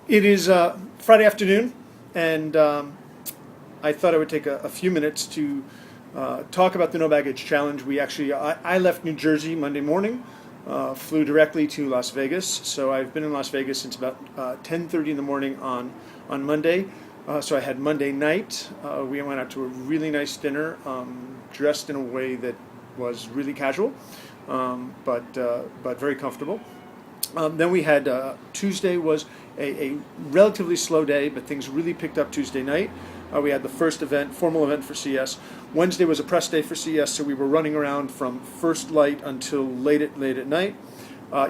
It is Friday afternoon, and I thought I would take a few minutes to talk about the No Baggage Challenge. I left New Jersey Monday morning, flew directly to Las Vegas. So I've been in Las Vegas since about 10:30 in the morning on Monday. So I had Monday night. We went out to a really nice dinner, dressed in a way that was really casual, but very comfortable. Then we had Tuesday was a relatively slow day, but things really picked up Tuesday night. We had the first formal event for CS. Wednesday was a press day for CS, so we were running around from first light until late at night.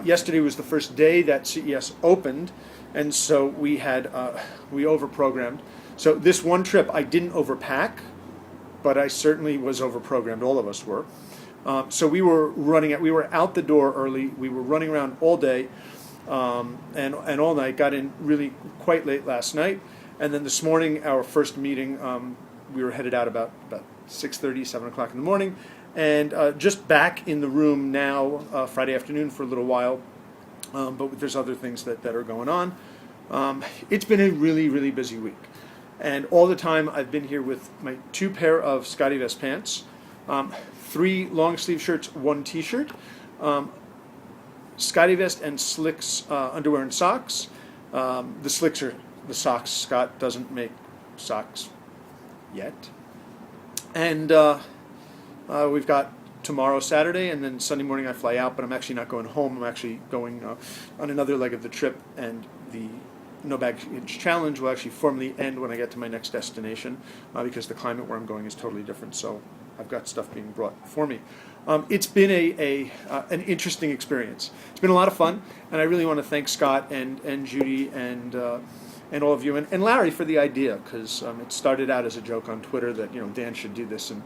Yesterday was the first day that CES opened, and so we overprogrammed. So this one trip I didn't overpack, but I certainly was overprogrammed. All of us were. So we were out the door early. We were running around all day and all night. Got in really quite late last night. And then this morning, our first meeting, we were headed out about 6:30, 7 o'clock in the morning. And just back in the room now, Friday afternoon for a little while. But there's other things that are going on. It's been a really, really busy week. And all the time I've been here with my 2 pair of SCOTTEVEST pants, 3 long sleeve shirts, 1 t-shirt, SCOTTEVEST and Slicks underwear and socks. The Slicks are the socks. Scott doesn't make socks yet. And we've got tomorrow, Saturday, and then Sunday morning I fly out, but I'm actually not going home. I'm actually going on another leg of the trip, and the No Baggage Challenge will actually formally end when I get to my next destination because the climate where I'm going is totally different. So I've got stuff being brought for me. It's been an interesting experience. It's been a lot of fun, and I really want to thank Scott and Judy and all of you and Larry for the idea, because it started out as a joke on Twitter that Dan should do this, and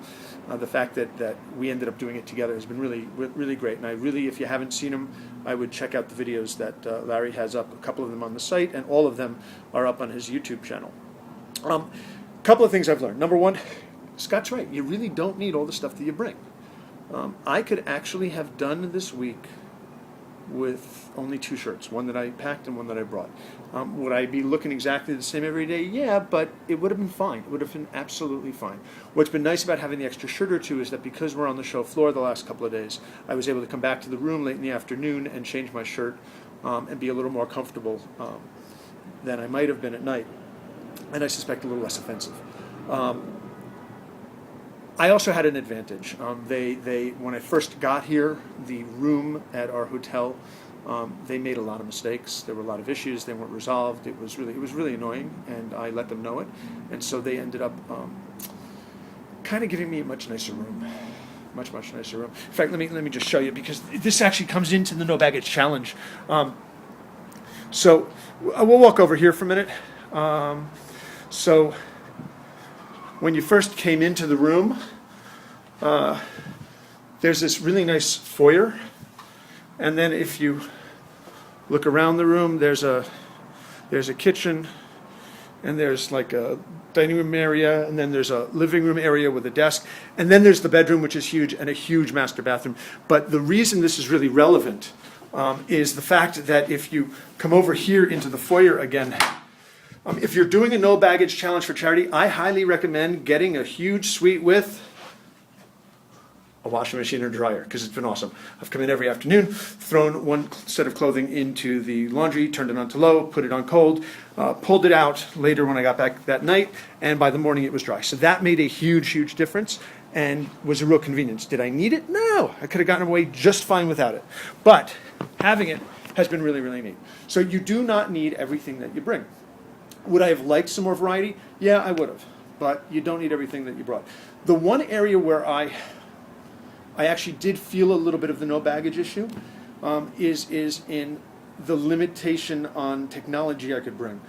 the fact that we ended up doing it together has been really great. And if you haven't seen them, I would check out the videos that Larry has up. A couple of them on the site, and all of them are up on his YouTube channel. A couple of things I've learned. Number one, Scott's right. You really don't need all the stuff that you bring. I could actually have done this week with only 2 shirts, one that I packed and one that I brought. Would I be looking exactly the same every day? Yeah, but it would have been fine. It would have been absolutely fine. What's been nice about having the extra shirt or 2 is that because we're on the show floor the last couple of days, I was able to come back to the room late in the afternoon and change my shirt and be a little more comfortable than I might have been at night, and I suspect a little less offensive. I also had an advantage. When I first got here, the room at our hotel, they made a lot of mistakes. There were a lot of issues. They weren't resolved. It was really annoying, and I let them know it. And so they ended up kind of giving me a much nicer room, much nicer room. In fact, let me just show you, because this actually comes into the No Baggage Challenge. So we'll walk over here for a minute. So when you first came into the room, there's this really nice foyer, and then if you look around the room, there's a kitchen, and there's like a dining room area, and then there's a living room area with a desk, and then there's the bedroom, which is huge, and a huge master bathroom. But the reason this is really relevant is the fact that if you come over here into the foyer again, if you're doing a No Baggage Challenge for charity, I highly recommend getting a huge suite with a washing machine or dryer, because it's been awesome. I've come in every afternoon, thrown one set of clothing into the laundry, turned it on to low, put it on cold, pulled it out later when I got back that night, and by the morning it was dry. So that made a huge difference and was a real convenience. Did I need it? No. I could have gotten away just fine without it. But having it has been really neat. So you do not need everything that you bring. Would I have liked some more variety? Yeah, I would have. But you don't need everything that you brought. The one area where I actually did feel a little bit of the no baggage issue is in the limitation on technology I could bring.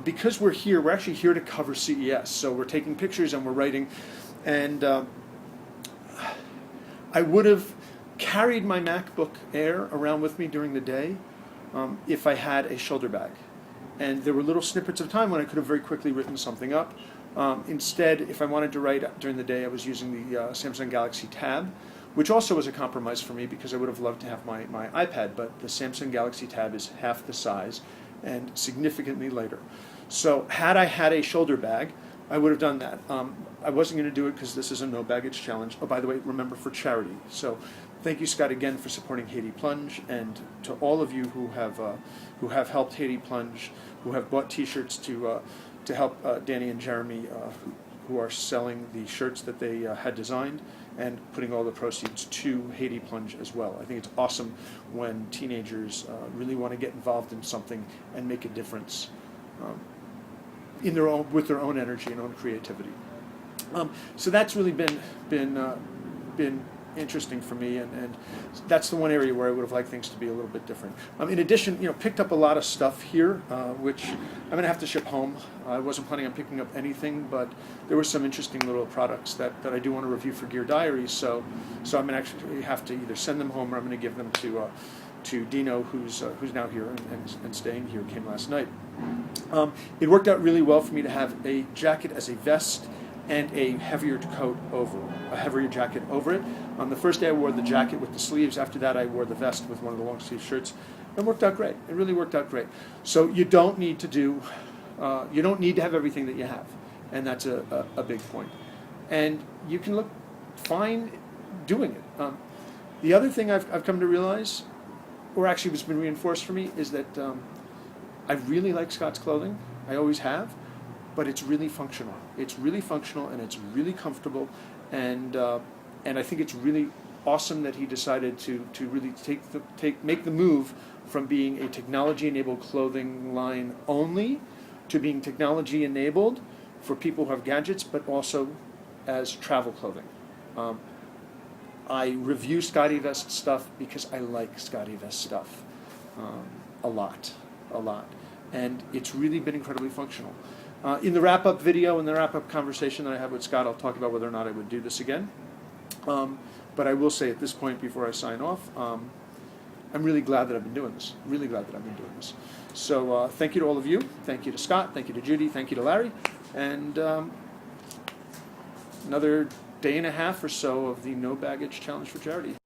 Because we're actually here to cover CES. So we're taking pictures and we're writing. And I would have carried my MacBook Air around with me during the day if I had a shoulder bag. And there were little snippets of time when I could have very quickly written something up. Instead, if I wanted to write during the day, I was using the Samsung Galaxy Tab, which also was a compromise for me because I would have loved to have my iPad, but the Samsung Galaxy Tab is half the size, and significantly lighter. So had I had a shoulder bag, I would have done that. I wasn't going to do it because this is a no baggage challenge. Oh, by the way, remember, for charity. So thank you, Scott, again for supporting Haiti Plunge, and to all of you who have helped Haiti Plunge, who have bought T-shirts to help Danny and Jeremy, who are selling the shirts that they had designed and putting all the proceeds to Haiti Plunge as well. I think it's awesome when teenagers really want to get involved in something and make a difference in their own, with their own energy and own creativity. So that's really been interesting for me, and that's the one area where I would have liked things to be a little bit different. In addition, picked up a lot of stuff here, which I'm going to have to ship home. I wasn't planning on picking up anything, but there were some interesting little products that I do want to review for Gear Diaries. So I'm going to actually have to either send them home, or I'm going to give them to Dino, who's now here and staying here, came last night. It worked out really well for me to have a jacket as a vest and a heavier jacket over it. The first day I wore the jacket with the sleeves. After that I wore the vest with one of the long sleeve shirts. It worked out great. It really worked out great. So you don't need to have everything that you have, and that's a big point. And you can look fine doing it. The other thing I've come to realize, or actually has been reinforced for me, is that I really like Scott's clothing. I always have. But it's really functional. It's really functional, and it's really comfortable, and I think it's really awesome that he decided to really make the move from being a technology-enabled clothing line only to being technology-enabled for people who have gadgets, but also as travel clothing. I review SCOTTEVEST stuff because I like SCOTTEVEST stuff a lot, and it's really been incredibly functional. In the wrap-up video, in the wrap-up conversation that I have with Scott, I'll talk about whether or not I would do this again. But I will say at this point, before I sign off, I'm really glad that I've been doing this. Really glad that I've been doing this. So thank you to all of you. Thank you to Scott. Thank you to Judy. Thank you to Larry. And another day and a half or so of the No Baggage Challenge for Charity.